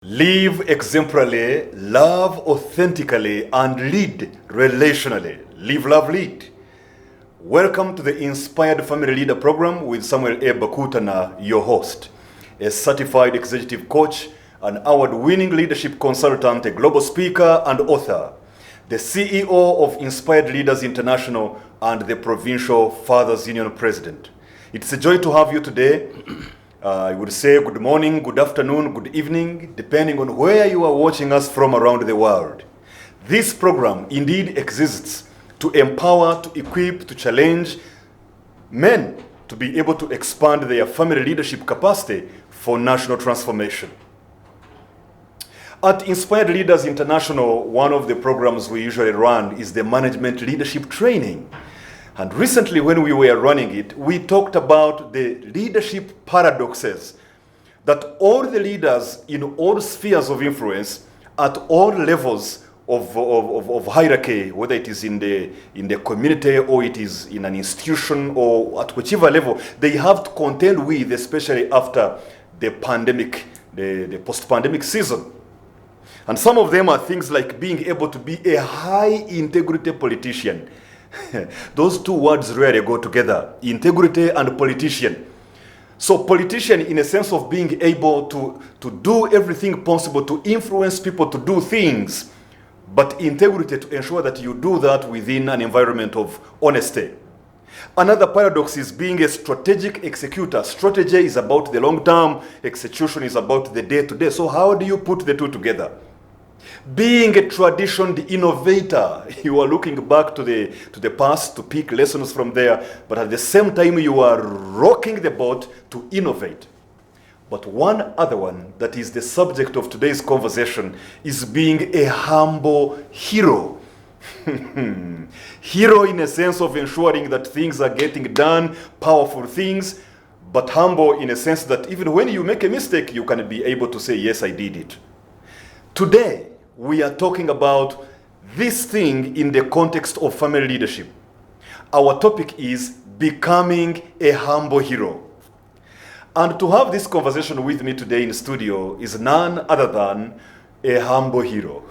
Live exemplarily, love authentically, and lead relationally. Live, love, lead. Welcome to the Inspired Family Leader Program with Samuel A. Bakutana, your host, a certified executive coach, an award-winning leadership consultant, a global speaker and author, the CEO of Inspired Leaders International and the Provincial Fathers Union President. It's a joy to have you today. I would say good morning, good afternoon, good evening, depending on where you are watching us from around the world. This program indeed exists to empower, to equip, to challenge men to be able to expand their family leadership capacity for national transformation. At Inspired Leaders International, one of the programs we usually run is the Management Leadership Training. And recently when we were running it, we talked about the leadership paradoxes that all the leaders in all spheres of influence at all levels of hierarchy, whether it is in the community or it is in an institution or at whichever level, they have to contend with, especially after the pandemic, the post-pandemic season. And some of them are things like being able to be a high integrity politician. Those two words rarely go together, integrity and politician. So politician in a sense of being able to do everything possible to influence people to do things, but integrity to ensure that you do that within an environment of honesty. Another paradox is being a strategic executor. Strategy is about the long term, execution is about the day to day. So how do you put the two together? Being a traditional innovator, you are looking back to the past to pick lessons from there, but at the same time you are rocking the boat to innovate. But one other one that is the subject of today's conversation is being a humble hero. Hero in a sense of ensuring that things are getting done, powerful things, but humble in a sense that even when you make a mistake, you can be able to say, yes, I did it. Today, we are talking about this thing in the context of family leadership. Our topic is becoming a humble hero. And to have this conversation with me today in studio is none other than a humble hero.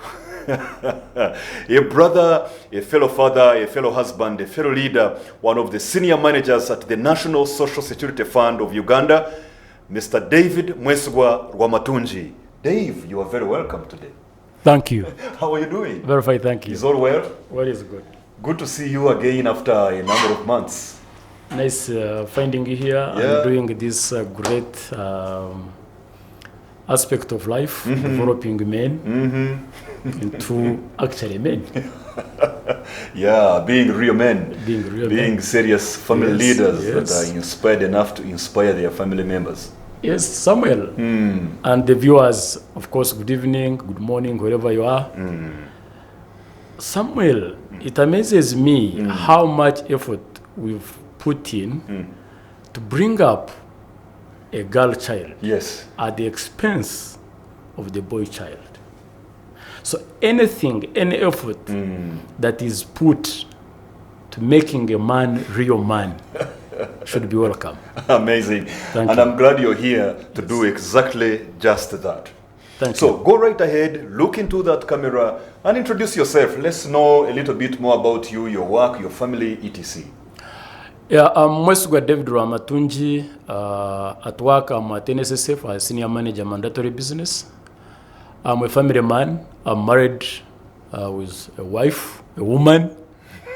A brother, a fellow father, a fellow husband, a fellow leader, one of the senior managers at the National Social Security Fund of Uganda, Mr. David Mwesigwa Rwamatungi. Dave, you are very welcome today. Thank you. How are you doing? Very fine, thank you. Is all well? Well, is good. Good to see you again after a number of months. Nice finding you here and doing this great aspect of life, developing men into actually men. Yeah, being real men. Being serious family leaders that are inspired enough to inspire their family members. Yes, Samuel. And the viewers, of course, good evening, good morning, wherever you are. Samuel, it amazes me how much effort we've put in to bring up a girl child at the expense of the boy child. So any effort that is put to making a man real man should be welcome. Amazing. Thank and you. I'm glad you're here to do exactly just that. Thank So you. go right ahead, look into that camera and introduce yourself. Let's know a little bit more about you, your work, your family, etc. Yeah, I'm Mwesigwa David Rwamatungi. At work, I'm at NSSF as Senior Manager Mandatory Business. I'm a family man. I'm married with a wife, a woman.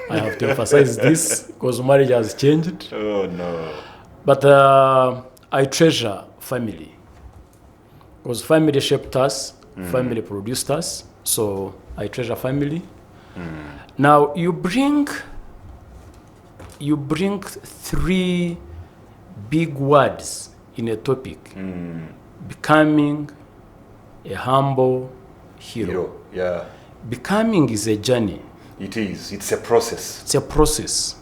I have to emphasize this because marriage has changed. Oh, no. But I treasure family because family shaped us, family produced us. So I treasure family. Now you bring three big words in a topic. Becoming a humble hero. Yeah. Becoming is a journey. It is. It's a process. It's a process.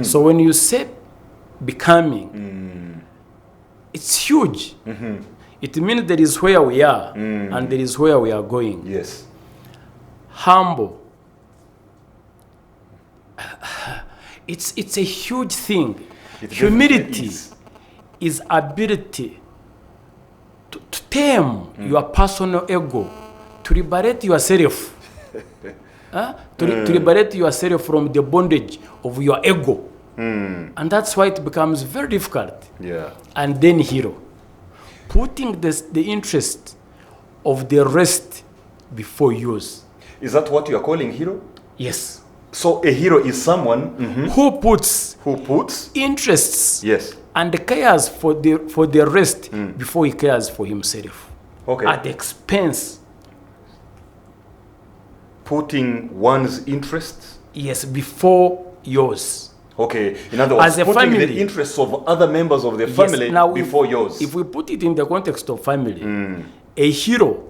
So when you say becoming, it's huge. It means there is where we are and there is where we are going. Yes. Humble. It's a huge thing. Humility is ability tame your personal ego, to liberate yourself, to liberate yourself from the bondage of your ego. And that's why it becomes very difficult. Yeah. And then hero, putting the interest of the rest before yours. Is that what you are calling hero? Yes. So a hero is someone who puts interests yes. and cares for the rest before he cares for himself. Okay. At the expense. Putting one's interests? Yes, before yours. Okay. In other words, as a putting family, the interests of other members of the family before yours. If we put it in the context of family, a hero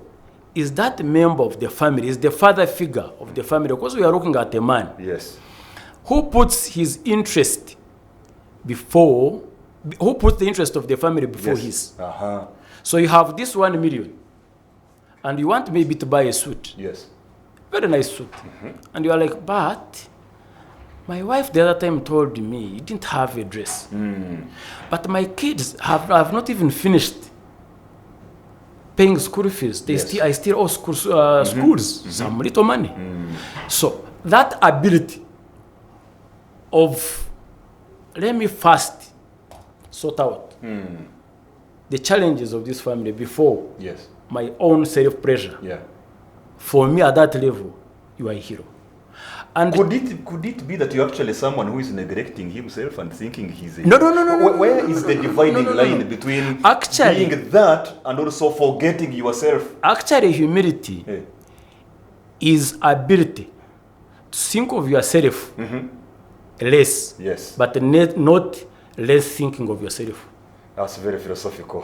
is that member of the family, is the father figure of the family. Because we are looking at a man who puts his interest before, who puts the interest of the family before his. So you have this 1 million, and you want maybe to buy a suit. Yes. Very nice suit. And you are like, but my wife the other time told me you didn't have a dress. But my kids have not even finished paying school fees. I still owe schools some little money. So that ability of, let me first sort out the challenges of this family before my own self-pressure. For me at that level, you are a hero. And could it be that you're actually someone who is neglecting himself and thinking he's a No. Where is the dividing line between actually being that and also forgetting yourself? Actually, humility is ability to think of yourself less, but not less thinking of yourself. That's very philosophical.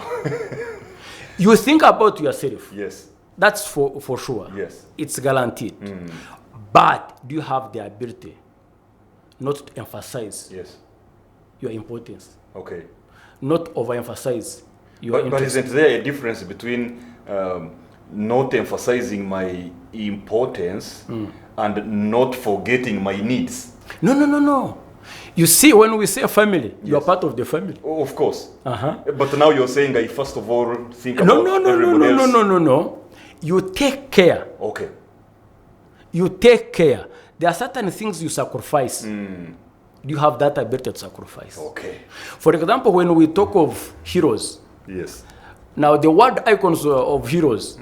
You think about yourself. Yes. That's for sure. Yes. It's guaranteed. But do you have the ability not to emphasize your importance? Okay. Not overemphasize your interest. But isn't there a difference between not emphasizing my importance and not forgetting my needs? No. You see, when we say family, you are part of the family. Oh, of course. But now you're saying I first of all think about everybody else. No. You take care. Okay. You take care. There are certain things you sacrifice. You have that ability to sacrifice. Okay. For example, when we talk of heroes, now the word icons of heroes,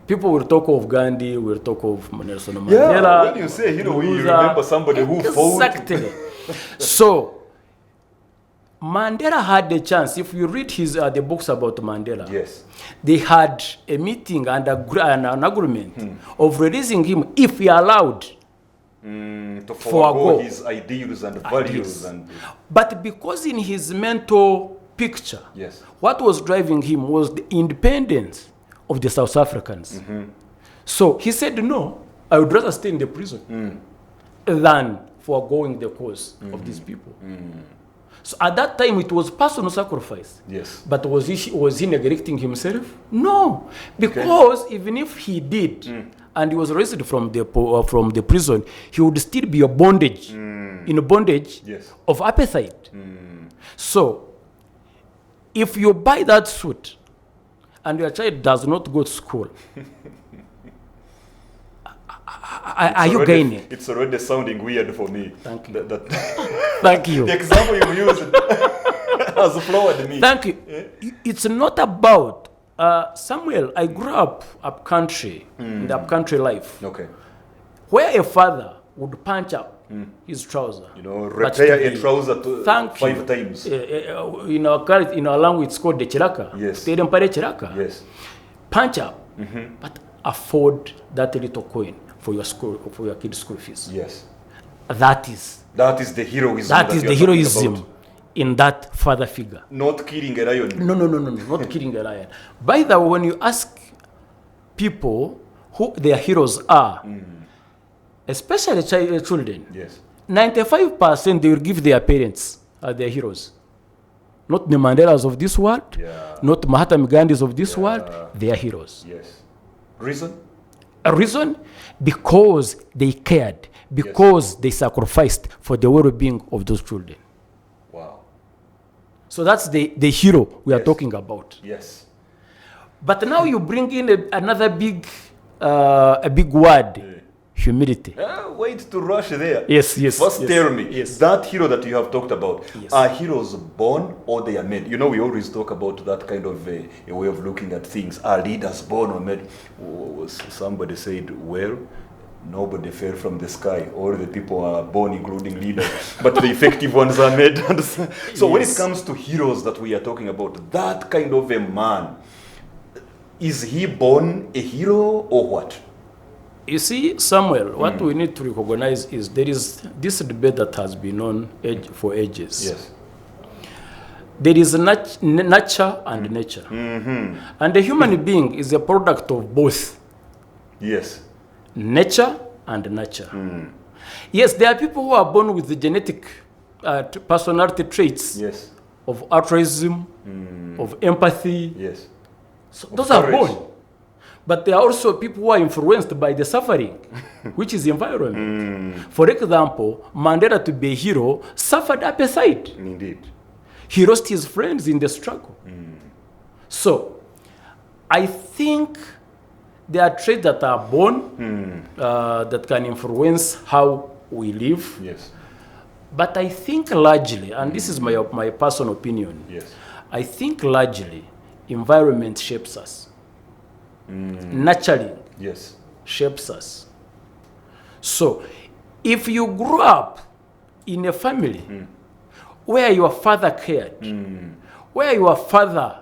people will talk of Gandhi, will talk of Nelson Mandela. Yeah, when you say hero, you remember somebody who fought. Exactly. So Mandela had the chance. If you read the books about Mandela, they had a meeting and an agreement of releasing him if he allowed to forego his ideals and values. But because in his mental picture, what was driving him was the independence of the South Africans. So he said, no, I would rather stay in the prison than foregoing the cause of these people. So at that time, it was personal sacrifice. But was he neglecting himself? No, because even if he did, and he was released from the prison, he would still be in a bondage of appetite. So, if you buy that suit, and your child does not go to school, are you gaining? It's already sounding weird for me. Thank you. Thank you. The example you used has floored me. Thank you. It's not about Samuel. I grew up country, in the upcountry life, where a father would punch up his trouser. Repair a trouser 5 times. In our language, it's called the chiraka. Punch up, but afford that little coin for your school, for your kids' school fees. That is the heroism. That is the heroism in that father figure. Not killing a lion. No, not killing a lion. By the way, when you ask people who their heroes are, especially children, 95% they will give their parents as their heroes. Not the Mandelas of this world, not Mahatma Gandhis of this world, they are heroes. Reason? A reason? Because they cared, because they sacrificed for the well-being of those children. Wow. So that's the hero we are talking about. But now you bring in another big word, humility. Wait to rush there. Yes. First tell me, yes. that hero that you have talked about, Yes. are heroes born or they are made? You know, we always talk about that kind of a way of looking at things. Are leaders born or made? Somebody said, well, nobody fell from the sky. All the people are born, including leaders. But the effective ones are made. So when it comes to heroes that we are talking about, that kind of a man, is he born a hero or what? You see, Samuel, what we need to recognize is there is this debate that has been on for ages. Yes. There is nurture and nature. And the human being is a product of both. Yes. Nature and nurture. Yes, there are people who are born with the genetic personality traits of altruism, of empathy. Yes. So those are born. But there are also people who are influenced by the suffering, which is environment. For example, Mandela, to be a hero, suffered appetite. Indeed. He lost his friends in the struggle. So I think there are traits that are born that can influence how we live. Yes. But I think largely, and this is my personal opinion, I think largely environment shapes us. Nurturing shapes us. So if you grew up in a family where your father cared, where your father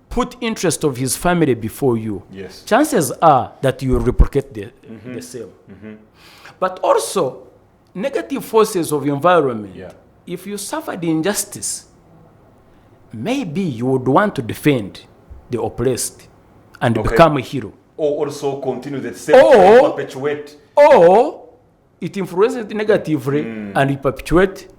put interest of his family before you, chances are that you will replicate the same. But also, negative forces of environment, if you suffered injustice, maybe you would want to defend the oppressed and become a hero. Or also continue the same, perpetuate. Or it influences negatively and you perpetuate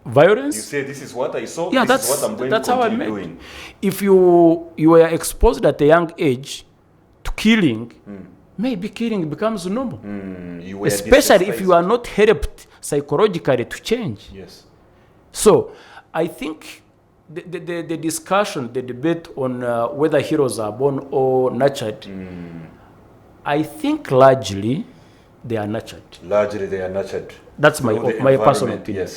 violence. You say, this is what I saw, this is what I'm going to continue doing. If you were exposed at a young age to killing, maybe killing becomes normal. Especially if you are not helped psychologically to change. So I think the discussion, the debate on whether heroes are born or nurtured, I think largely they are nurtured. Largely they are nurtured. That's my personal opinion.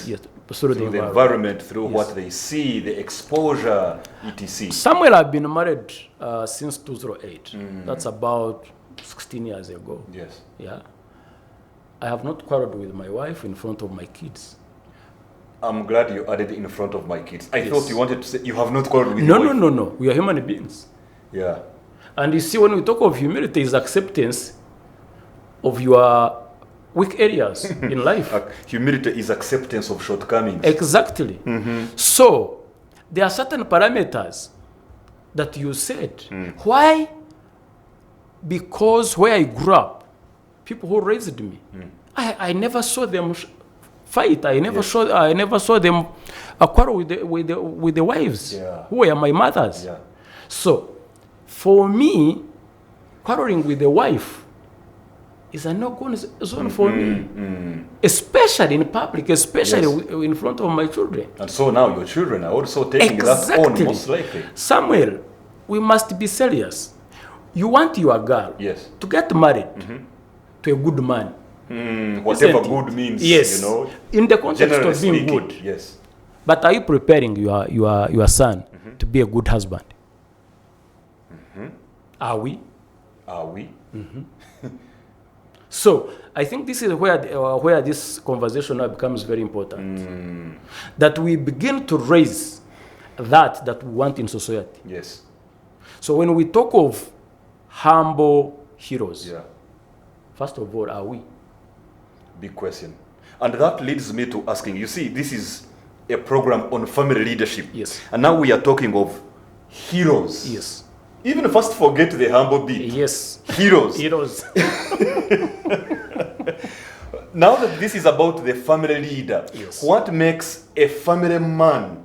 Through the environment, through what they see, the exposure, etc. Samuel, I've been married since 2008. That's about 16 years ago. I have not quarreled with my wife in front of my kids. I'm glad you added in front of my kids. I thought you wanted to say you have not quarreled with your wife. No. We are human beings. And you see, when we talk of humility, is acceptance of your weak areas in life. Humility is acceptance of shortcomings. Exactly. So there are certain parameters that you said. Why? Because where I grew up, people who raised me, I never saw them fight. I never saw them quarrel with the wives who were my mothers. So for me, quarreling with the wife is a no-go zone for me, especially in public, especially in front of my children. And so now your children are also taking that on, most likely. Samuel, we must be serious. You want your girl to get married to a good man. Whatever good means, you know. In the context of being good. But are you preparing your son to be a good husband? Are we? So I think this is where this conversation now becomes very important. That we begin to raise that we want in society. So when we talk of humble heroes, first of all, are we? Big question. And that leads me to asking, you see, this is a program on family leadership. And now we are talking of heroes. Even first forget the humble bit. Heroes. Now that this is about the family leader, what makes a family man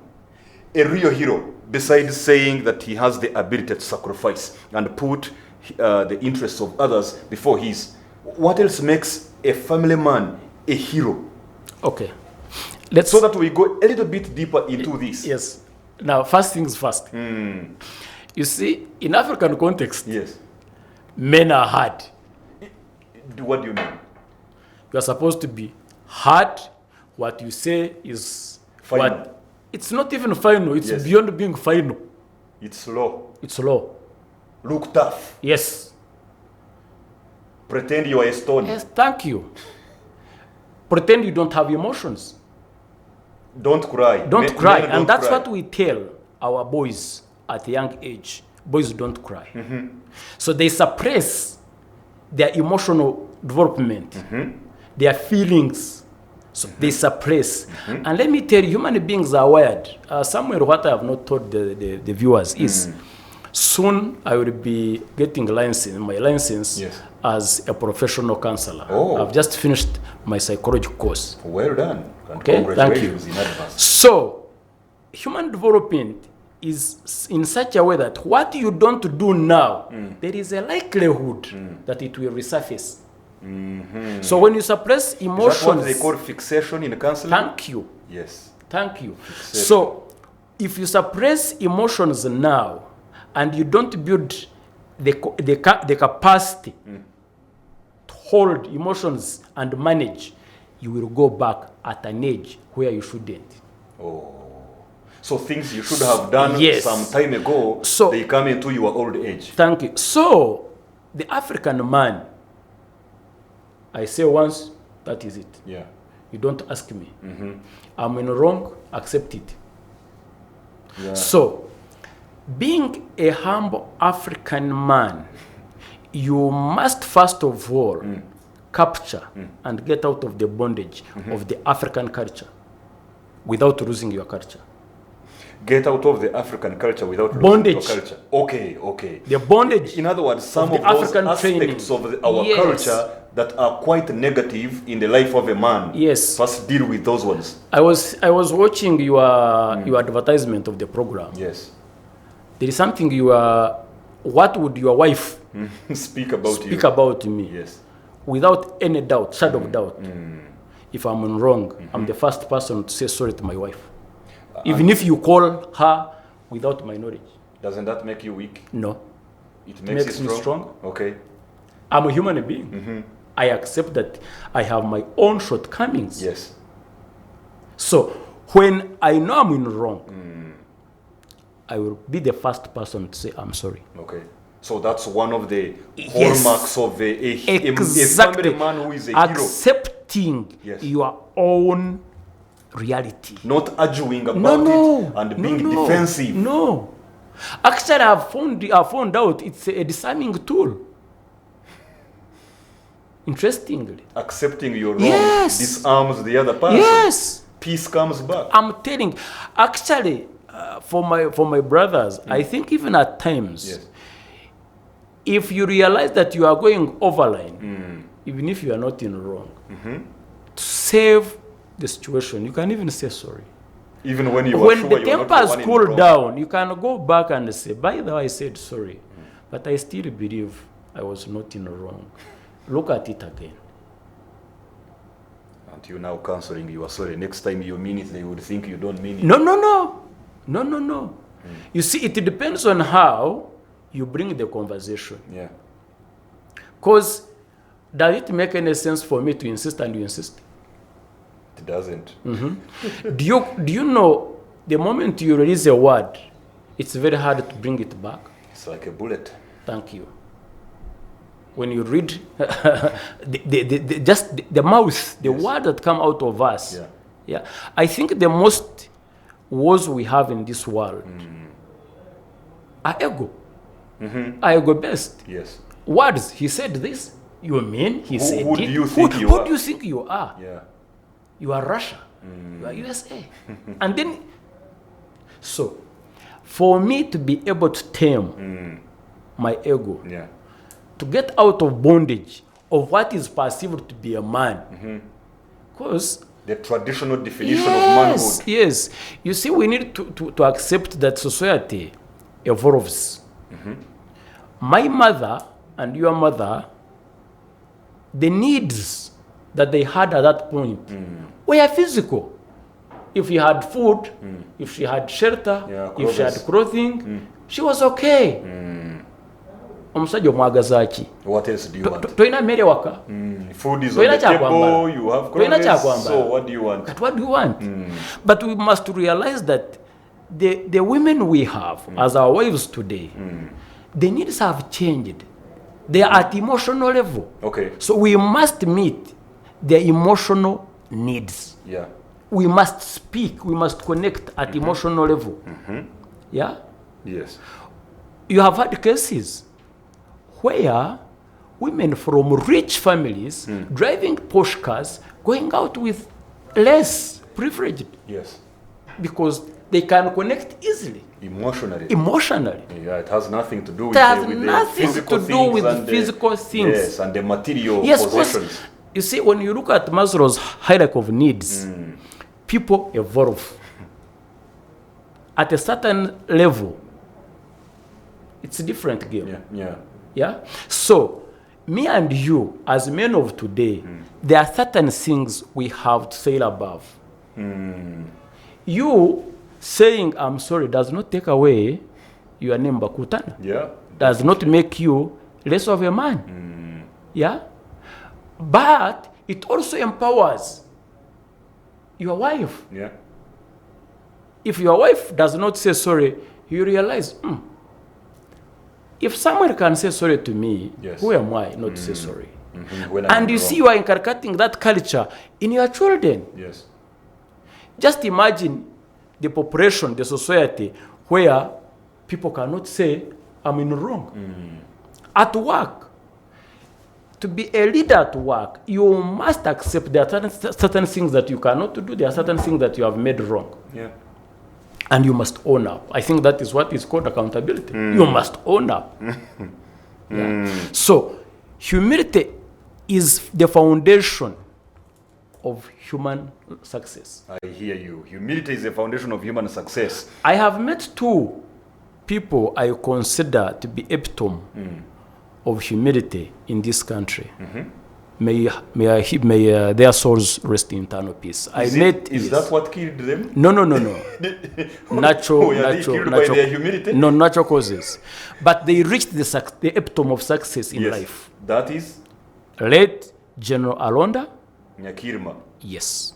a real hero, besides saying that he has the ability to sacrifice and put the interests of others before his? What else makes a family man a hero? Okay. So that we go a little bit deeper into this. Now, first things first. You see, in African context, Yes. men are hard. What do you mean? You are supposed to be hard. What you say is Final. what. It's not even final. It's Yes. beyond being final. It's law. It's law. Look tough. Yes. Pretend you are a stone. Yes, thank you. Pretend you don't have emotions. Don't cry. Don't cry. Men And don't that's cry. what we tell our boys at a young age. Boys don't cry. So they suppress their emotional development, their feelings. So they suppress. And let me tell you, human beings are wired. Somewhere what I have not told the viewers is, soon I will be getting my license Yes. as a professional counselor. Oh. I've just finished my psychology course. Well done. And Okay, thank you. congratulations in advance. So, human development is in such a way that what you don't do now, there is a likelihood that it will resurface. So when you suppress Is emotions, that what they call fixation in counseling? thank you, Yes. thank you. Fixation. So if you suppress emotions now and you don't build the capacity to hold emotions and manage, you will go back at an age where you shouldn't. Oh. So things you should have done Yes. some time ago, So- they come into your old age. Thank you. So, the African man, I say once, that is it. Yeah. You don't ask me. I'm in wrong, accept it. Yeah. So, being a humble African man, you must first of all capture and get out of the bondage of the African culture without losing your culture. Get out of the African culture without losing Bondage. your culture. Okay, okay. The bondage. In other words, some the of those African aspects training. of our Yes. culture that are quite negative in the life of a man. Yes. First deal with those ones. I was watching your advertisement of the program. Yes. There is something what would your wife Speak about speak you. about me? Yes. Without any doubt, shadow of doubt. If I'm wrong, I'm the first person to say sorry to my wife. Even if you call her without my knowledge. Doesn't that make you weak? No. It Makes me strong. Okay. I'm a human being. I accept that I have my own shortcomings. Yes. So when I know I'm in wrong, I will be the first person to say I'm sorry. Okay. So that's one of the Yes. hallmarks of a family man who is a hero. Accepting Yes. your own reality. Not arguing about No. it and being defensive. No. Actually, I've found out it's a disarming tool. Interestingly. Accepting your wrong Yes. disarms the other person. Yes. Peace comes back. I'm telling. Actually, for my brothers, I think even at times, Yes. if you realize that you are going overline, even if you are not in wrong, to save the situation, you can even say sorry. Even when you are When sure the you're not tempers one in cool wrong. down, you can go back and say, by the way, I said sorry, but I still believe I was not in wrong. Look at it again. And you now counseling, you are sorry. Next time you mean it, they would think you don't mean it. No. You see, it depends on how you bring the conversation. Yeah. Because does it make any sense for me to insist and you insist? It doesn't. Do you know the moment you release a word, it's very hard to bring it back? It's like a bullet. Thank you. When you read the mouth, the Yes. word that come out of us. Yeah. I think the most wars we have in this world are ego. Are ego based. Yes. Words. He said this. You mean he said who it? do you think you who are? do you think you are? Yeah. You are Russia. You are USA. And then, so, for me to be able to tame my ego, Yeah. to get out of bondage of what is perceived to be a man, because The traditional definition of manhood. yes, you see, we need to accept that society evolves. My mother and your mother, the needs that they had at that point were physical. if he had food, if she had shelter, if she had clothing, she was okay. Omusajja omwagaza ki? What else do you want? Toyina mmere waka. Food is on the table, you have clothes, so what do you want? But what do you want? But we must realize that the women we have as our wives today, the needs have changed. They are at emotional level. Okay. So we must meet their emotional needs. Yeah. We must speak, we must connect at emotional level. Yeah? Yes. You have had cases where women from rich families driving Porsche cars going out with less privileged. Yes. Because they can connect easily. Emotionally. Yeah, it has nothing to do with the physical things. Yes, and the material possessions. You see, when you look at Maslow's hierarchy of needs, people evolve. At a certain level, it's a different game. Yeah? So, me and you, as men of today, there are certain things we have to sail above. You saying I'm sorry does not take away your name Bakutana. Yeah. Does not make you less of a man. Yeah? But it also empowers your wife. Yeah. If your wife does not say sorry, you realize, if someone can say sorry to me, who am I not to say sorry? And you see, you are inculcating that culture in your children. Yes. Just imagine the population, the society, where people cannot say, I'm in wrong. At work, to be a leader at work, you must accept there are certain things that you cannot do, there are certain things that you have made wrong. Yeah. And you must own up. I think that is what is called accountability. You must own up. So, humility is the foundation of human success. I hear you. Humility is the foundation of human success. I have met two people I consider to be epitome of humility in this country. May their souls rest in eternal peace. Is that what killed them? No. Natural causes. But they reached the epitome of success in life. That is? Late General Alonda. Nyakirima. Yes.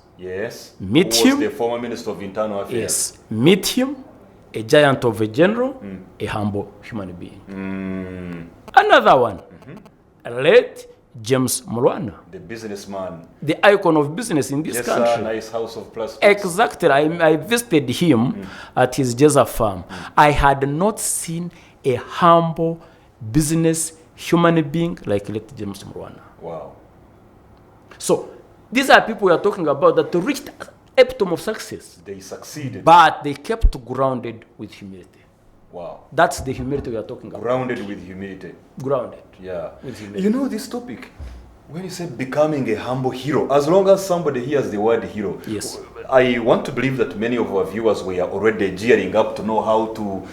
Meet him. Who was the former Minister of Internal Affairs. Yes. Meet him, a giant of a general, a humble human being. Another one. Late James Mwesigwa, the businessman, the icon of business in this country. Sir, nice house of plastic. Exactly. I visited him at his Jeza farm. I had not seen a humble business human being like James Mwesigwa. Wow. So these are people we are talking about that reached epitome of success. They succeeded, but they kept grounded with humility. Wow. That's the humility we are talking about. Grounded with humility. Grounded. Yeah. With humility. You know this topic, when you say becoming a humble hero, as long as somebody hears the word hero, yes, I want to believe that many of our viewers were already gearing up to know how to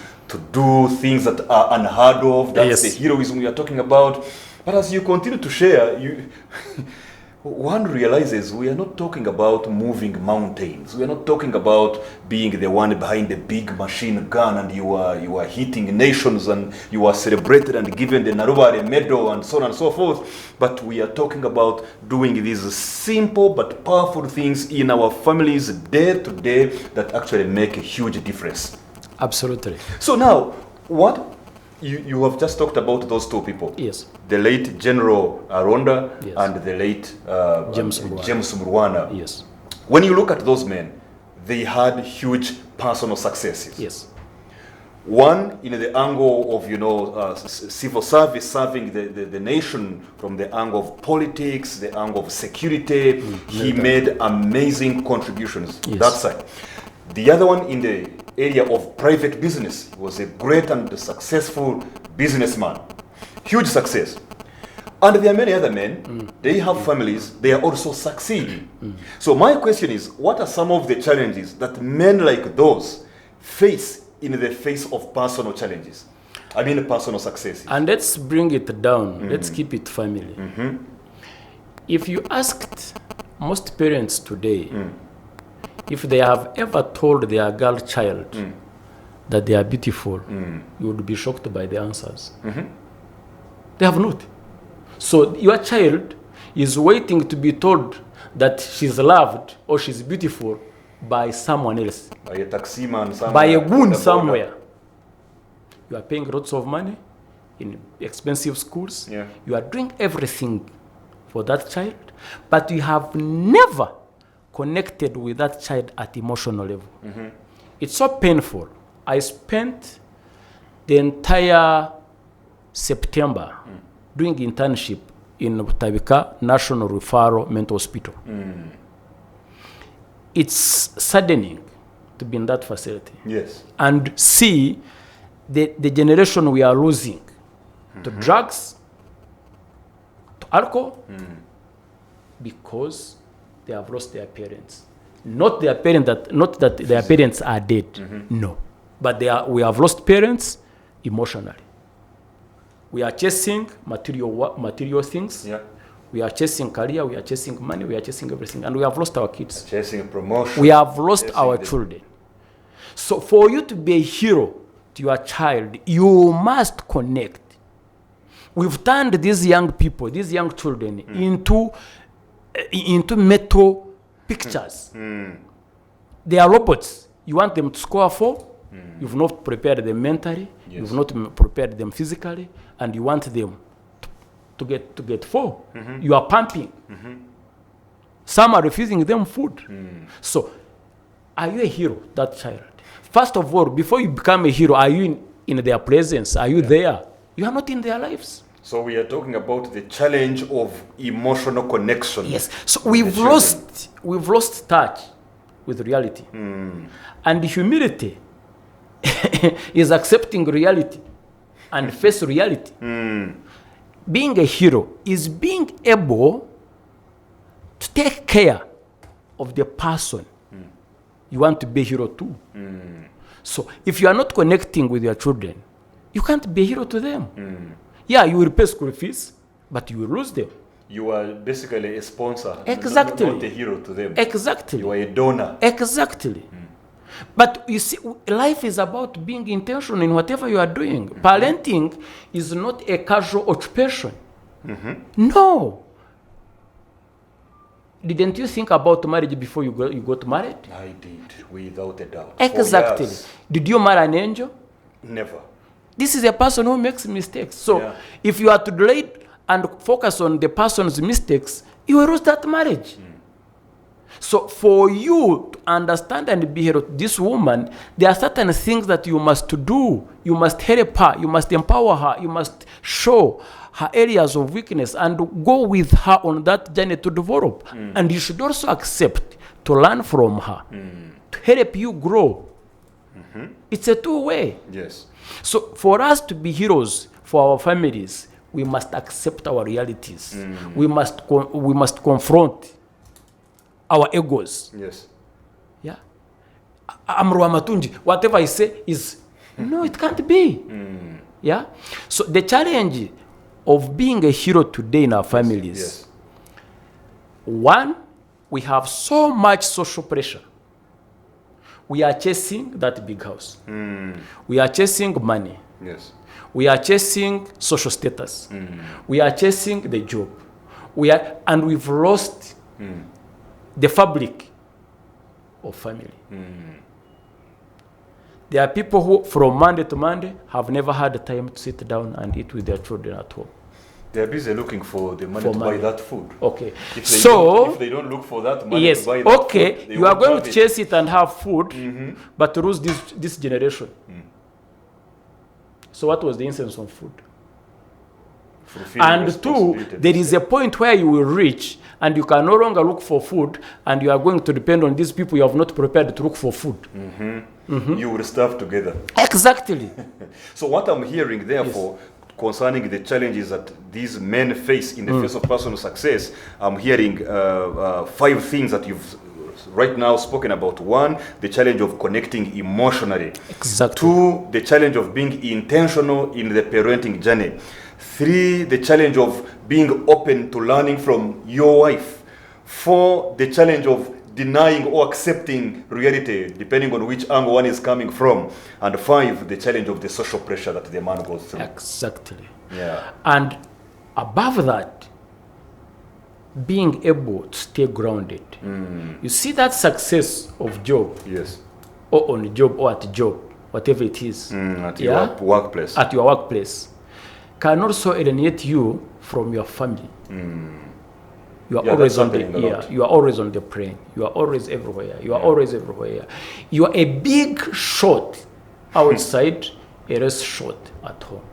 do things that are unheard of. That's the heroism we are talking about. But as you continue to share, one realizes we are not talking about moving mountains. We are not talking about being the one behind the big machine gun and you are hitting nations and you are celebrated and given the Narubare medal and so on and so forth. But we are talking about doing these simple but powerful things in our families day to day that actually make a huge difference. Absolutely. So now, what you have just talked about those two people. Yes. The late General Aronda and the late James Mwesigwa. Yes. When you look at those men, they had huge personal successes. Yes. One in the angle of civil service, serving the nation from the angle of politics, the angle of security. He made amazing contributions. Yes. That side. The other one in the area of private business. He was a great and successful businessman. Huge success. And there are many other men, they have families, they are also succeeding. So my question is, what are some of the challenges that men like those face in the face of personal challenges? I mean personal successes. And let's bring it down. Let's keep it family. If you asked most parents today, if they have ever told their girl child that they are beautiful, you would be shocked by the answers. They have not. So your child is waiting to be told that she's loved or she's beautiful by someone else. By a taximan somewhere. By a goon somewhere. You are paying lots of money in expensive schools. Yeah. You are doing everything for that child, but you have never connected with that child at emotional level. It's so painful. I spent the entire September doing internship in Tabika National Referral Mental Hospital. It's saddening to be in that facility. Yes. And see the generation we are losing to drugs, to alcohol, because they have lost their parents. Not that their parents are dead, no. But we have lost parents emotionally. We are chasing material things. Yeah. We are chasing career, we are chasing money, we are chasing everything. And we have lost our kids. Chasing promotion. We have lost our children. So for you to be a hero to your child, you must connect. We've turned these young people, these young children, into metal pictures. They are robots. You want them to score 4. You've not prepared them mentally. Yes. You've not prepared them physically, and you want them to get 4. You are pumping. Some are refusing them food. So, are you a hero, that child? First of all, before you become a hero, are you in their presence? Are you there? You are not in their lives. So we are talking about the challenge of emotional connection. Yes. So we've lost touch with reality. And humility is accepting reality and face reality. Being a hero is being able to take care of the person you want to be a hero to. So if you are not connecting with your children, you can't be a hero to them. Yeah, you will pay school fees, but you will lose them. You are basically a sponsor. Exactly. Not a hero to them. Exactly. You are a donor. Exactly. But you see, life is about being intentional in whatever you are doing. Parenting is not a casual occupation. No. Didn't you think about marriage before you got married? I did, without a doubt. Exactly. Did you marry an angel? Never. This is a person who makes mistakes. So if you are to delay and focus on the person's mistakes, you will lose that marriage. So for you to understand and be hero to this woman, there are certain things that you must do. You must help her. You must empower her. You must show her areas of weakness and go with her on that journey to develop. And you should also accept to learn from her, to help you grow. It's a two-way. Yes. So for us to be heroes for our families, we must accept our realities. We must confront our egos. Yes. Yeah. I'm Rwamatungi. Whatever I say is, no, it can't be. Yeah. So the challenge of being a hero today in our families, one, we have so much social pressure. We are chasing that big house. We are chasing money. Yes. We are chasing social status. We are chasing the job. And we've lost the fabric of family. There are people who, from Monday to Monday, have never had the time to sit down and eat with their children at home. They are busy looking for the money to buy that food. Okay. If they don't look for that money to buy that food, you are going to chase it and have food, but to lose this generation. So what was the essence of food? And two, there is a point where you will reach and you can no longer look for food and you are going to depend on these people you have not prepared to look for food. You will starve together. Exactly. So what I'm hearing, therefore, concerning the challenges that these men face in the face of personal success, I'm hearing 5 things that you've right now spoken about. 1, the challenge of connecting emotionally. Exactly. 2, the challenge of being intentional in the parenting journey. 3, the challenge of being open to learning from your wife. 4, the challenge of denying or accepting reality, depending on which angle one is coming from. And 5, the challenge of the social pressure that the man goes through. Exactly. Yeah. And above that, being able to stay grounded. You see that success of job, yes, or on job or at job, whatever it is, at your workplace. At your workplace, can also alienate you from your family. You are always on the you are always on the plane. You are always everywhere. You are always everywhere. You are a big shot outside, a less shot at home.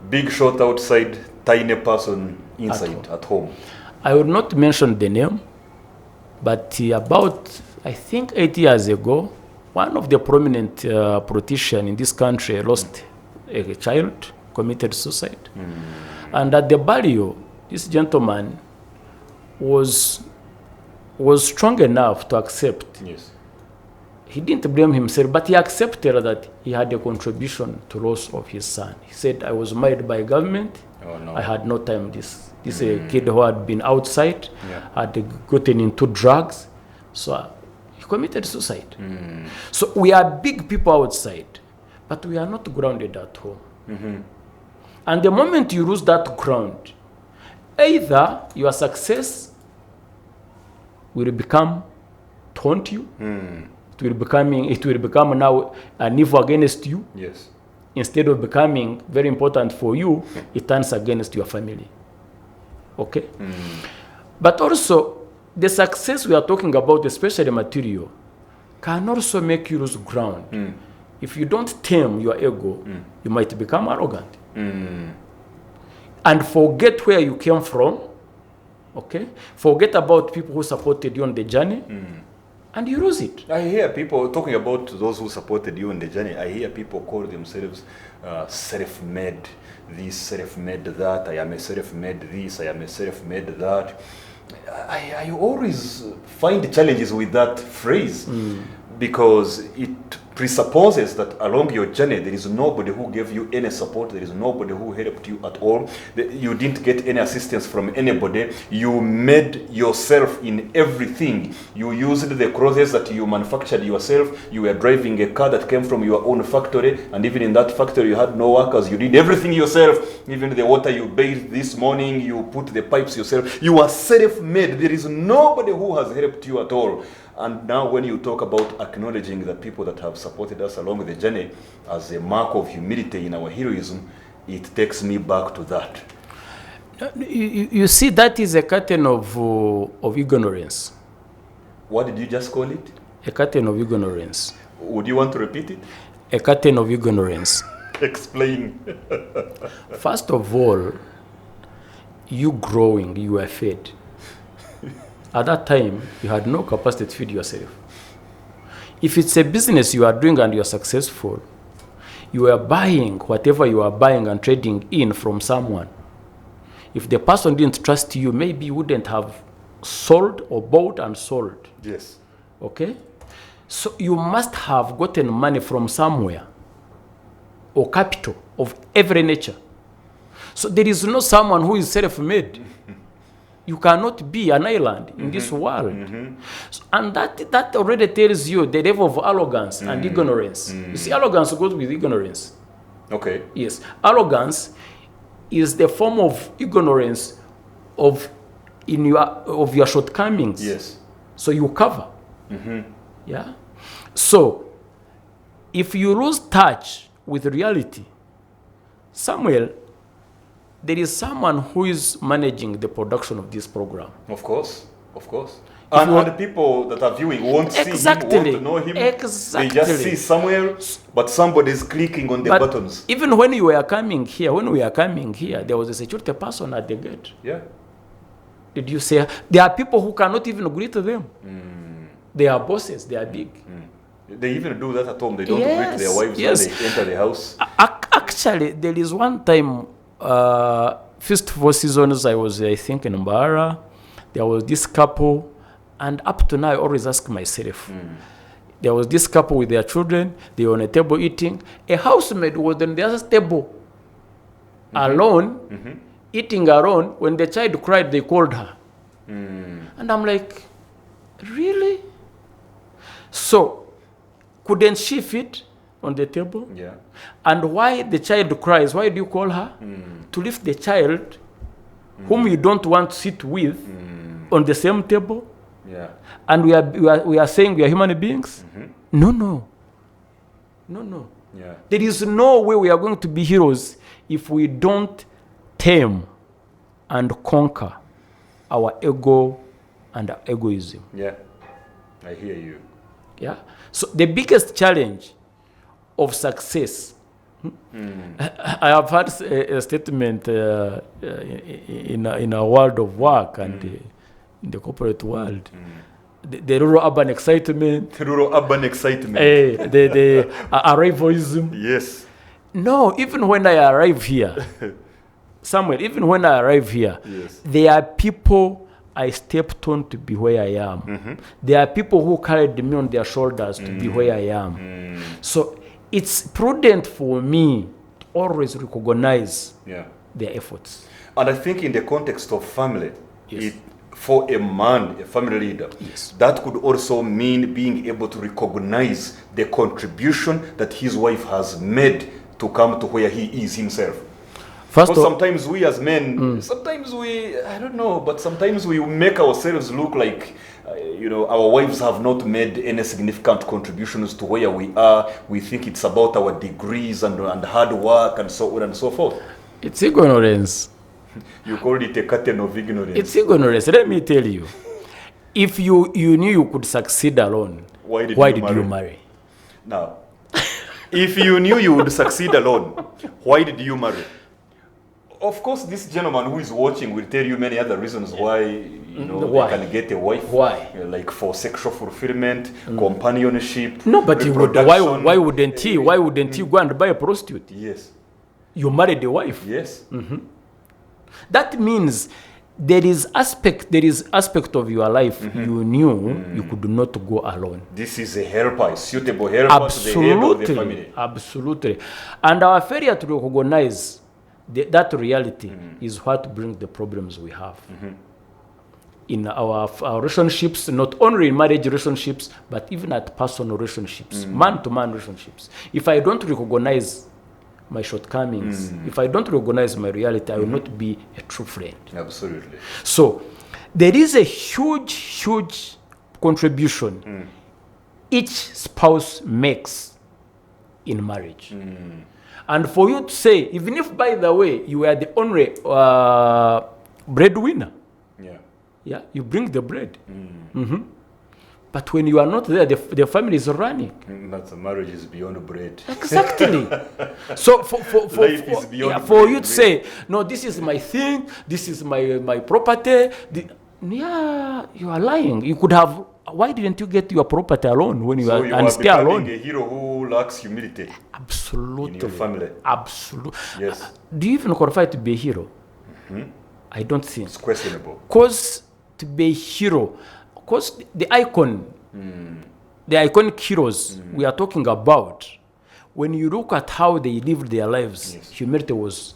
Big shot outside, tiny person inside at home. I will not mention the name, but about, I think 8 years ago, one of the prominent politicians in this country lost a child, committed suicide. And at the burial, this gentleman was strong enough to accept. Yes. He didn't blame himself, but he accepted that he had a contribution to loss of his son. He said, I was married by government. Oh, no. I had no time. This is a kid who had been outside, had gotten into drugs. So he committed suicide. So we are big people outside, but we are not grounded at home. And the moment you lose that ground, either your success will become taunt you. It will become now an evil against you. Yes. Instead of becoming very important for you, it turns against your family. Okay? But also, the success we are talking about, especially material, can also make you lose ground. If you don't tame your ego, you might become arrogant. And forget where you came from. Okay? Forget about people who supported you on the journey. And you lose it. I hear people talking about those who supported you on the journey. I hear people call themselves self-made this, self-made that. I am a self-made this, I am a self-made that. I always find challenges with that phrase because it presupposes that along your journey there is nobody who gave you any support, there is nobody who helped you at all, you didn't get any assistance from anybody, you made yourself in everything, you used the clothes that you manufactured yourself, you were driving a car that came from your own factory, and even in that factory you had no workers, you did everything yourself, even the water you bathed this morning, you put the pipes yourself, you are self-made, there is nobody who has helped you at all. And now when you talk about acknowledging the people that have supported us along the journey as a mark of humility in our heroism, it takes me back to that. You see, that is a curtain of ignorance. What did you just call it? A curtain of ignorance. Would you want to repeat it? A curtain of ignorance. Explain. First of all, you growing, you were fed. At that time, you had no capacity to feed yourself. If it's a business you are doing and you are successful, you are buying whatever you are buying and trading in from someone. If the person didn't trust you, maybe you wouldn't have sold or bought and sold. Yes. Okay? So you must have gotten money from somewhere or capital of every nature. So there is no someone who is self-made. You cannot be an island in this world. So, and that already tells you the level of arrogance and ignorance. You see, arrogance goes with ignorance. Okay. Yes. Arrogance is the form of ignorance of your shortcomings. Yes. So you cover. Yeah. So if you lose touch with reality, Samuel, there is someone who is managing the production of this program. Of course, of course. And the people that are viewing won't see him, won't know him. Exactly. They just see somewhere, but somebody is clicking on the buttons. Even when we were coming here, there was a security person at the gate. Yeah. Did you say, there are people who cannot even greet them. They are bosses, they are big. They even do that at home. They don't greet their wives when they enter the house. Actually, there is one time, first 4 seasons, I was, I think, in Mbara. There was this couple, and up to now, I always ask myself, there was this couple with their children, they were on a table eating. A housemaid was on the other table, alone, eating alone. When the child cried, they called her. And I'm like, really? So, couldn't she fit on the table? Yeah. And why the child cries? Why do you call her? To lift the child whom you don't want to sit with on the same table? Yeah. And we are saying we are human beings? No. Yeah. There is no way we are going to be heroes if we don't tame and conquer our ego and our egoism. Yeah. I hear you. Yeah. So the biggest challenge of success, I have had a statement in a world of work and in the corporate world. The rural-urban excitement. Rural-urban excitement. The arrivalism. Yes. No, even when I arrive here, Samuel, even when I arrive here, yes, there are people I stepped on to be where I am. There are people who carried me on their shoulders to be where I am. So it's prudent for me to always recognize their efforts. And I think in the context of family, Yes. For a man, a family leader, Yes. that could also mean being able to recognize the contribution that his wife has made to come to where he is himself. First Because sometimes we as men, sometimes we, I don't know, but sometimes we make ourselves look like, our wives have not made any significant contributions to where we are. We think it's about our degrees and hard work and so on and so forth. It's ignorance. You called it a curtain of ignorance. It's ignorance. Let me tell you. If you knew you could succeed alone, why did you marry? Now, if you knew you would succeed alone, why did you marry? Of course, this gentleman who is watching will tell you many other reasons why Why? they can get a wife. Why? Like for sexual fulfillment, companionship. No, but he would. Why wouldn't he? Why wouldn't he go and buy a prostitute? Yes. You married a wife. Yes. That means there is aspect of your life you knew you could not go alone. This is a helper, a suitable helper to the head of the family. Absolutely. And our failure to recognize that reality is what brings the problems we have. In our relationships, not only in marriage relationships, but even at personal relationships, man-to-man relationships. If I don't recognize my shortcomings, if I don't recognize my reality, I will not be a true friend. Absolutely. So there is a huge contribution each spouse makes in marriage. And for you to say, even if, by the way, you are the only breadwinner, you bring the bread. But when you are not there, the family is running. That marriage is beyond bread. Exactly. So for you to say, no, this is my thing, this is my property. You are lying. You could have. Why didn't you get your property alone when you are and stay alone? A hero who lacks humility. Absolutely. In your family. Absolutely. Yes. Do you even qualify to be a hero? I don't think. It's questionable. Because to be a hero, because the iconic heroes we are talking about, when you look at how they lived their lives, humility was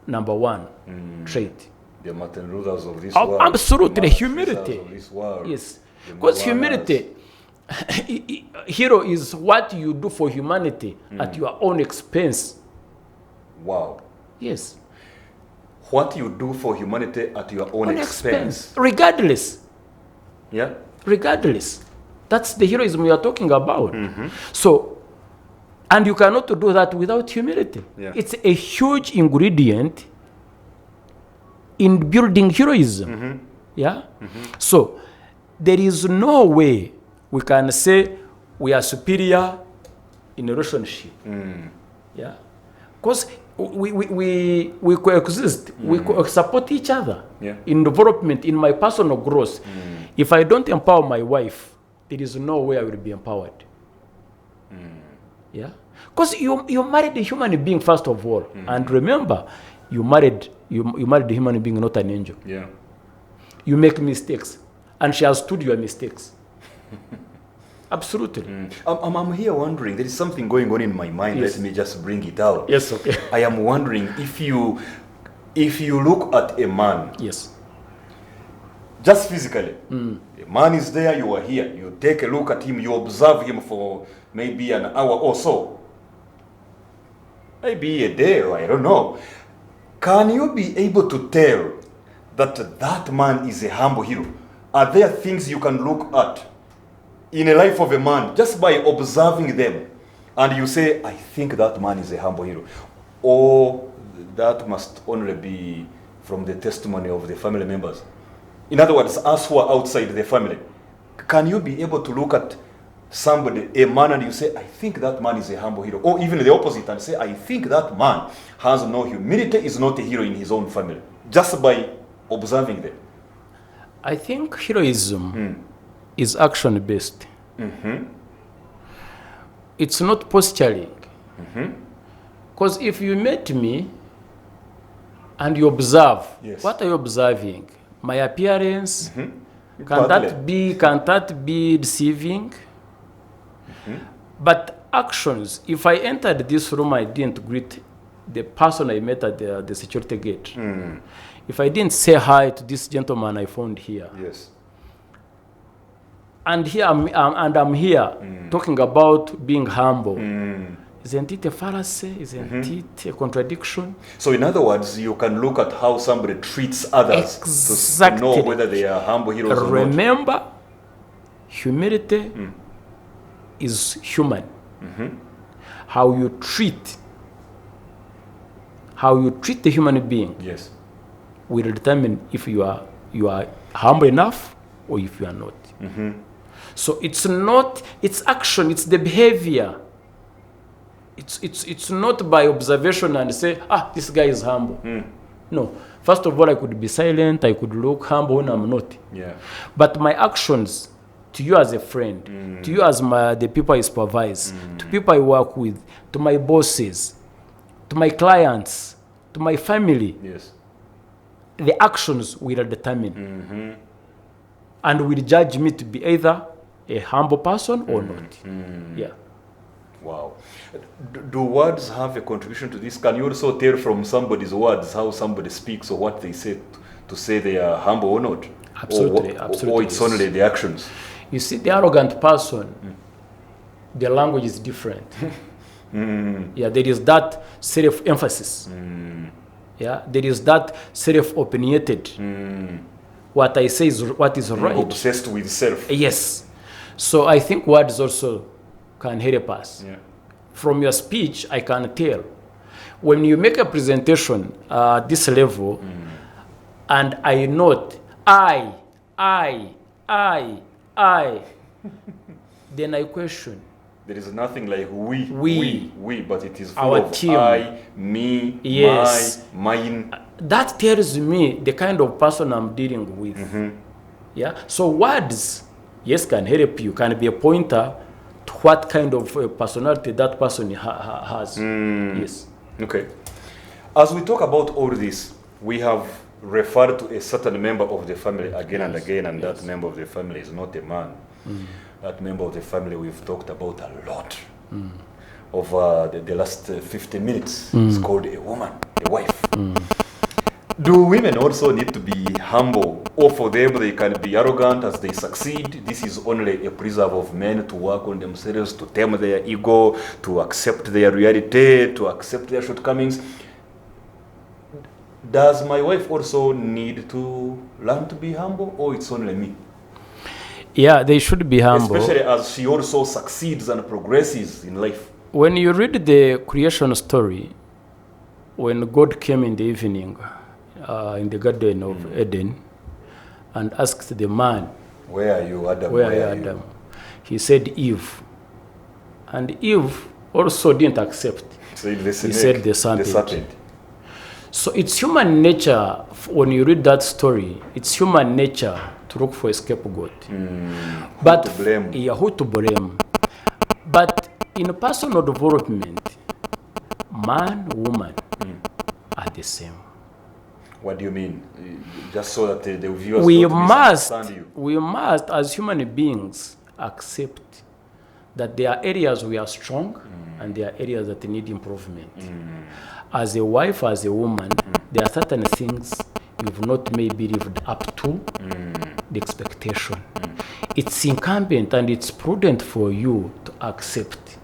number one trait. The Martin Luthers of this world. Absolutely, humility. Of this world. Yes, because humility, hero is what you do for humanity at your own expense. Wow. Yes. What you do for humanity at your own expense. Regardless. Yeah. Regardless. That's the heroism we are talking about. So, and you cannot do that without humility. Yeah. It's a huge ingredient in building heroism. Yeah? So, there is no way we can say we are superior in a relationship. Yeah? Because we coexist, we support each other in development, in my personal growth. If I don't empower my wife, there is no way I will be empowered. Yeah, because you married a human being first of all, and remember, you married a human being, not an angel. Yeah, you make mistakes, and she has stood your mistakes. Absolutely. I'm here wondering, there is something going on in my mind. Yes. Let me just bring it out. Yes, okay. I am wondering if you look at a man, yes, Just physically. A man is there, you are here. You take a look at him, you observe him for maybe an hour or so. Maybe a day, or I don't know. Can you be able to tell that that man is a humble hero? Are there things you can look at in a life of a man just by observing them and you say, I think that man is a humble hero? Or that must only be from the testimony of the family members? In other words, us who are outside the family, can you be able to look at somebody, a man, and you say, I think that man is a humble hero? Or even the opposite, and say, I think that man has no humility, is not a hero in his own family, just by observing them. I think heroism is action-based. It's not posturing. Because if you met me and you observe, what are you observing? My appearance? Can that be deceiving? But actions, if I entered this room, I didn't greet the person I met at the security gate. If I didn't say hi to this gentleman I found here. And here I'm here talking about being humble. Isn't it a fallacy? Isn't it a contradiction? So in other words, you can look at how somebody treats others to know whether they are humble heroes or not. Remember, humility is human. How you treat the human being will determine if you are humble enough or if you are not. So it's action, it's the behavior. It's not by observation and say, this guy is humble. No. First of all, I could be silent, I could look humble when I'm not. But my actions to you as a friend, to you as the people I supervise, to people I work with, to my bosses, to my clients, to my family, the actions will determine and will judge me to be either a humble person or not. Wow. Do words have a contribution to this? Can you also tell from somebody's words how somebody speaks or what they say to say they are humble or not? Absolutely. Or it's only the actions? You see, the arrogant person, their language is different. There is that self-emphasis. There is that self-opinionated. What I say is what is right. Obsessed with self. Yes. So I think words also can help us. From your speech, I can tell. When you make a presentation at this level, and I note, I, then I question. There is nothing like we, but it is full our of team. I, me, my, mine. That tells me the kind of person I'm dealing with. So words, can help you, can be a pointer to what kind of personality that person has. Okay. As we talk about all this, we have referred to a certain member of the family again and again, and that member of the family is not a man. That member of the family we've talked about a lot over the last 15 minutes. It's called a woman, a wife. Do women also need to be humble, or for them they can be arrogant as they succeed? This is only a preserve of men to work on themselves, to tame their ego, to accept their reality, to accept their shortcomings. Does my wife also need to learn to be humble, or it's only me? They should be humble. Especially as she also succeeds and progresses in life. When you read the creation story, when God came in the evening in the Garden of Eden and asked the man, where are you, Adam? Where are you, Adam? He said, Eve. And Eve also didn't accept. He said the serpent. So it's human nature, when you read that story, it's human nature to look for a scapegoat. But who to blame? Who to blame? But in personal development, man, woman are the same. What do you mean? Just so that the viewers understand you. We must, as human beings, accept that there are areas we are strong and there are areas that need improvement. As a wife, as a woman, there are certain things you've not maybe lived up to. the expectation. It's incumbent and it's prudent for you to accept.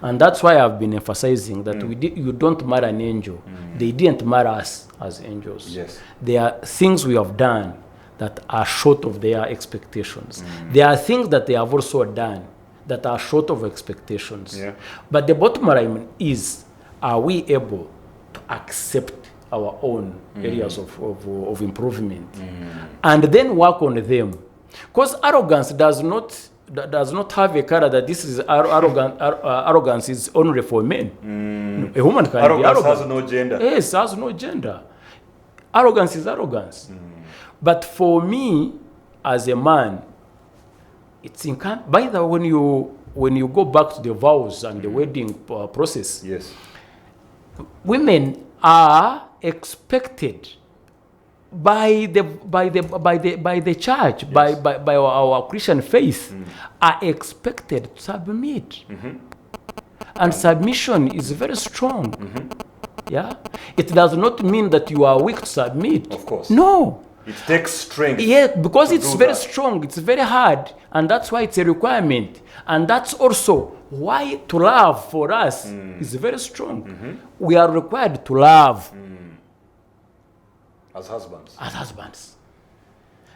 And that's why I've been emphasizing that you don't marry an angel. They didn't marry us as angels. Yes. There are things we have done that are short of their expectations. There are things that they have also done that are short of expectations. Yeah. But the bottom line is, are we able to accept our own areas of improvement and then work on them? Because arrogance does not have a color that this is arrogance is only for men. A woman can be arrogant. Arrogance has no gender. Yes, has no gender. Arrogance is arrogance. But for me, as a man, it's by the way, when you go back to the vows and the wedding process, yes, women are expected by the church, yes, by our Christian faith, are expected to submit. And submission is very strong. Yeah, it does not mean that you are weak to submit. Of course. No. It takes strength. Yeah, because it's very strong, it's very hard, and that's why it's a requirement. And that's also why to love for us is very strong. We are required to love as husbands. As husbands.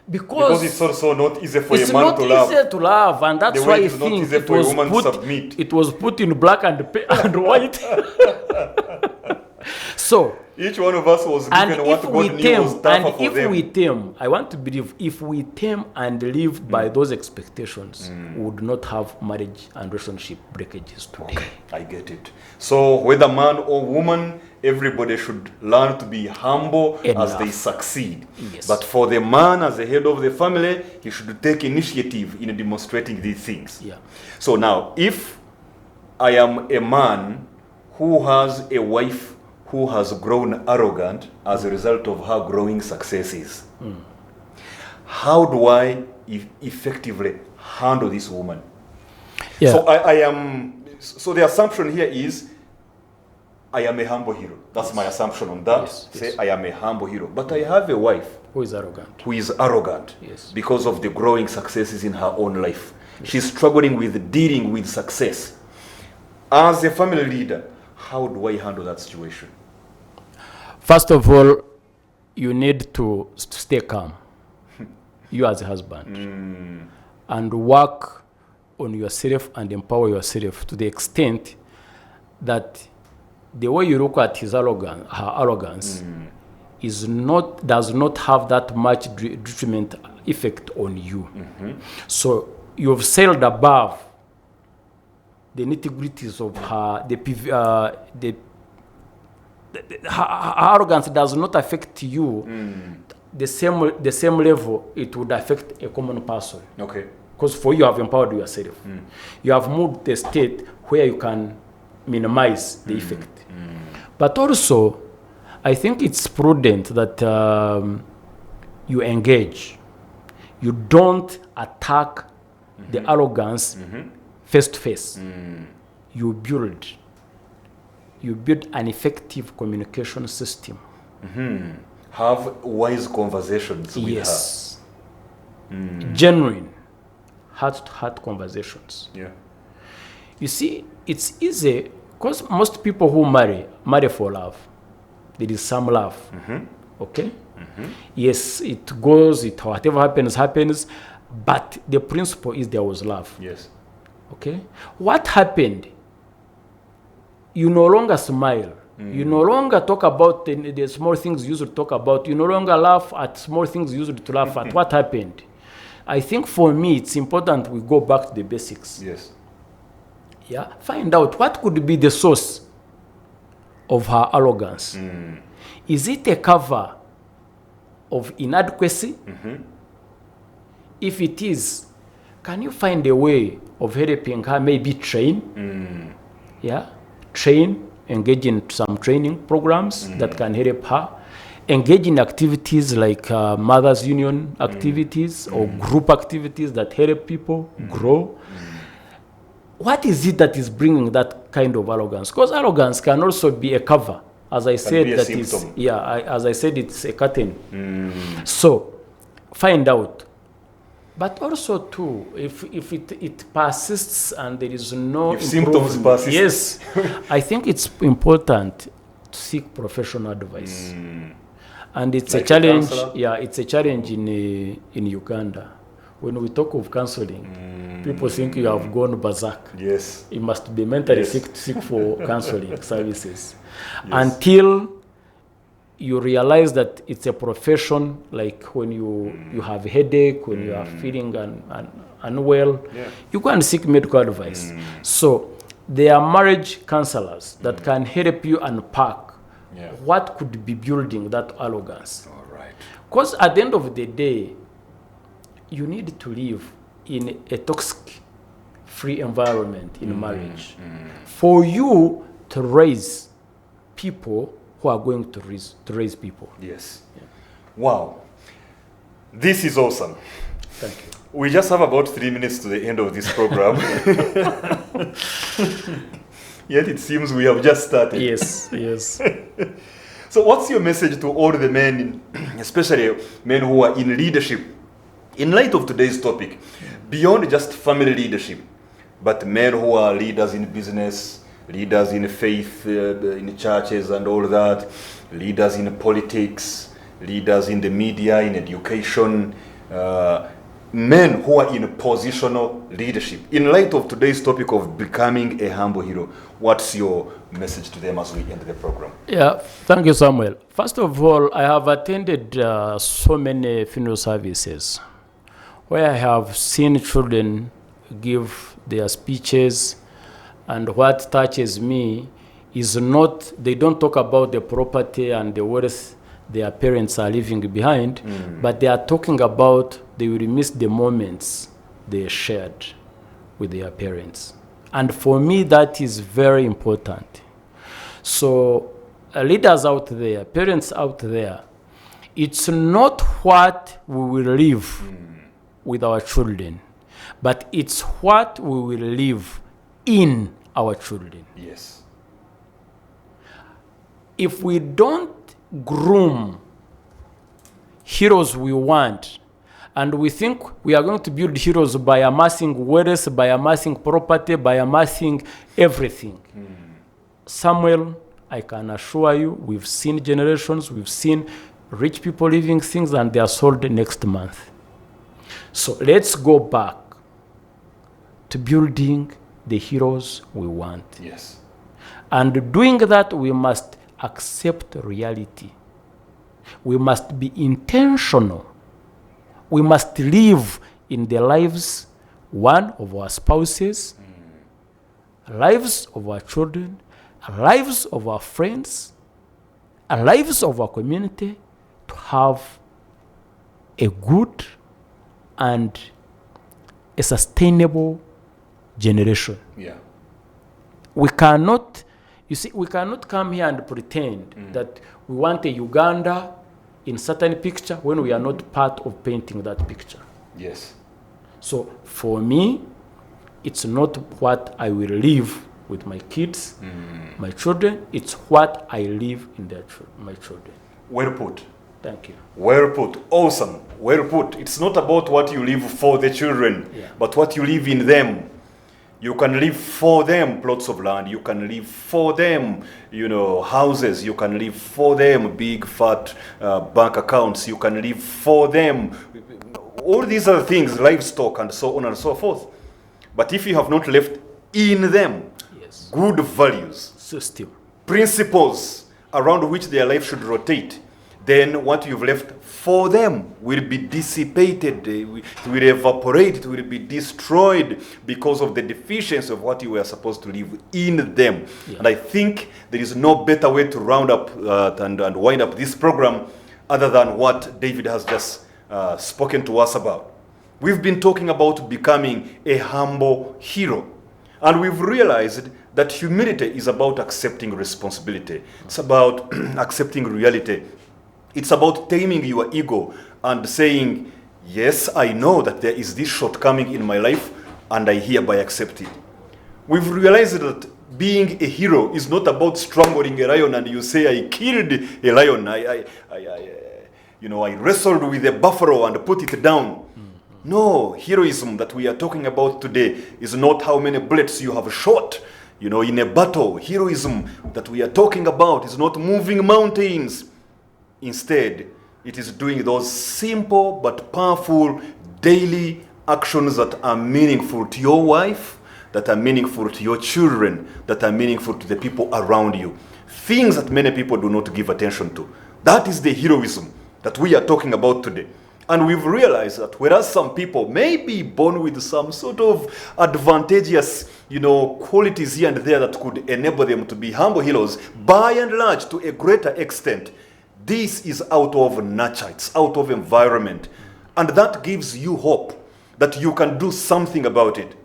Because it's also not easy for a man to love. It's not easy to love, and that's why I think it was put in black and white. So each one of us was given what God knew was tougher for them. If we tame, I want to believe, if we tame and live by those expectations, we would not have marriage and relationship breakages today. Okay, I get it. So whether man or woman, everybody should learn to be humble as they succeed. Yes. But for the man as the head of the family, he should take initiative in demonstrating these things. Yeah. So now, if I am a man who has a wife who has grown arrogant as a result of her growing successes, how do I effectively handle this woman? Yeah. So so the assumption here is I am a humble hero. That's my assumption on that. Yes, Say yes. I am a humble hero. But I have a wife Who is arrogant? Yes. Because of the growing successes in her own life. Yes. She's struggling with dealing with success. As a family leader, how do I handle that situation? First of all, you need to stay calm, you as a husband, and work on yourself and empower yourself to the extent that the way you look at her arrogance does not have that much detriment effect on you. So you've sailed above the nitty-gritties of her, her arrogance does not affect you the same level it would affect a common person. Okay. Because for you have empowered yourself. You have moved the state where you can minimize the effect. But also, I think it's prudent that you engage. You don't attack the arrogance face to face. You build an effective communication system. Have wise conversations with her. Yes. Genuine, heart-to-heart conversations. Yeah. You see, it's easy because most people who marry for love. There is some love. Okay? Yes, it goes, whatever happens, but the principle is there was love. Yes. Okay? What happened? You no longer smile. You no longer talk about the small things you used to talk about. You no longer laugh at small things you used to laugh at. What happened? I think for me, it's important we go back to the basics. Yes. Yeah. Find out what could be the source of her arrogance. Is it a cover of inadequacy? If it is, can you find a way of helping her? Maybe train. Yeah. Train, engage in some training programs that can help her. Engage in activities like Mothers Union activities or group activities that help people grow. What is it that is bringing that kind of arrogance? Because arrogance can also be a cover. As I said, that is, as I said, it's a curtain. So find out But also too, if it persists and there is no if symptoms persist, yes, I think it's important to seek professional advice. And it's like a challenge. It's a challenge in Uganda. When we talk of counseling, people think you have gone berserk. Yes. You must be mentally sick for counseling services. Until you realize that it's a profession, like when you have a headache, when you are feeling unwell, you go and seek medical advice. So there are marriage counselors that can help you unpack what could be building that arrogance. All right. Because at the end of the day, you need to live in a toxic-free environment in marriage for you to raise people who are going to raise people. Yes. Yeah. Wow. This is awesome. Thank you. We just have about 3 minutes to the end of this program. Yet it seems we have just started. Yes. So what's your message to all the men, especially men who are in leadership, in light of today's topic, beyond just family leadership, but men who are leaders in business, leaders in faith, in churches and all that, leaders in politics, leaders in the media, in education, men who are in positional leadership. In light of today's topic of becoming a humble hero, what's your message to them as we end the program? Yeah, thank you, Samuel. First of all, I have attended so many funeral services where I have seen children give their speeches, and what touches me is not, they don't talk about the property and the wealth their parents are leaving behind, but they are talking about they will miss the moments they shared with their parents. And for me, that is very important. So leaders out there, parents out there, it's not what we will leave with our children, but it's what we will live in our children. Yes. If we don't groom heroes we want, and we think we are going to build heroes by amassing wealth, by amassing property, by amassing everything. Samuel, I can assure you, we've seen generations, we've seen rich people leaving things and they are sold next month. So let's go back to building the heroes we want. Yes. And doing that, we must accept reality. We must be intentional. We must live in the lives, one, of our spouses, lives of our children, lives of our friends, lives of our community, to have a good and a sustainable generation. Yeah. We cannot, you see, we cannot come here and pretend that we want a Uganda in certain picture when we are not part of painting that picture. Yes. So for me, it's not what I will live with my kids, my children, it's what I live in my children. Well put. Thank you. Well put. Awesome. Well put. It's not about what you live for the children, but what you live in them. You can live for them plots of land. You can live for them, houses. You can live for them big, fat bank accounts. You can live for them. All these are things, livestock and so on and so forth. But if you have not left in them good values, system, principles around which their life should rotate, then what you've left for them will be dissipated, it will evaporate, it will be destroyed because of the deficiency of what you were supposed to live in them. Yeah. And I think there is no better way to round up and wind up this program other than what David has just spoken to us about. We've been talking about becoming a humble hero. And we've realized that humility is about accepting responsibility. It's about accepting reality. It's about taming your ego and saying, yes, I know that there is this shortcoming in my life and I hereby accept it. We've realized that being a hero is not about strangling a lion and you say, I killed a lion, I wrestled with a buffalo and put it down. No, heroism that we are talking about today is not how many bullets you have shot, in a battle. Heroism that we are talking about is not moving mountains. Instead, it is doing those simple but powerful daily actions that are meaningful to your wife, that are meaningful to your children, that are meaningful to the people around you. Things that many people do not give attention to. That is the heroism that we are talking about today. And we've realized that whereas some people may be born with some sort of advantageous, qualities here and there that could enable them to be humble heroes, by and large, to a greater extent, this is out of nature, it's out of environment. And that gives you hope that you can do something about it.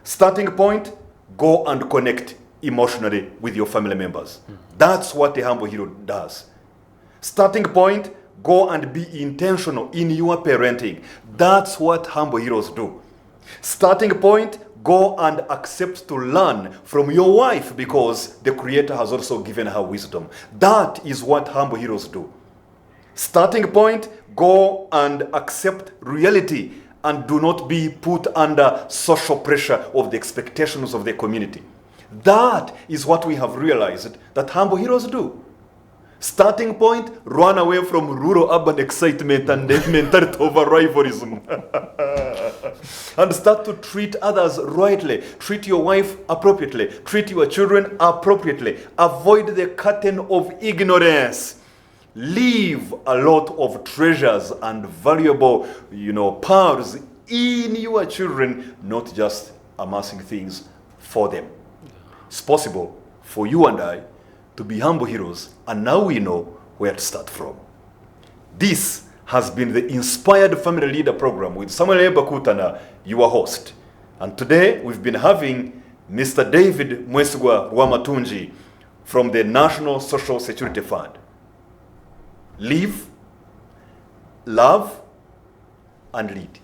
Starting point, go and connect emotionally with your family members. That's what a humble hero does. Starting point, go and be intentional in your parenting. That's what humble heroes do. Starting point, go and accept to learn from your wife because the Creator has also given her wisdom. That is what humble heroes do. Starting point, go and accept reality and do not be put under social pressure of the expectations of the community. That is what we have realized that humble heroes do. Starting point, run away from rural urban excitement and the mentality of rivalryism. And start to treat others rightly. Treat your wife appropriately. Treat your children appropriately. Avoid the curtain of ignorance. Leave a lot of treasures and valuable, pearls in your children, not just amassing things for them. It's possible for you and I to be humble heroes, and now we know where to start from. This has been the Inspired Family Leader Program with Samuel Bakutana, your host. And today we've been having Mr. David Mwesigwa Rwamatungi from the National Social Security Fund. Live, love, and lead.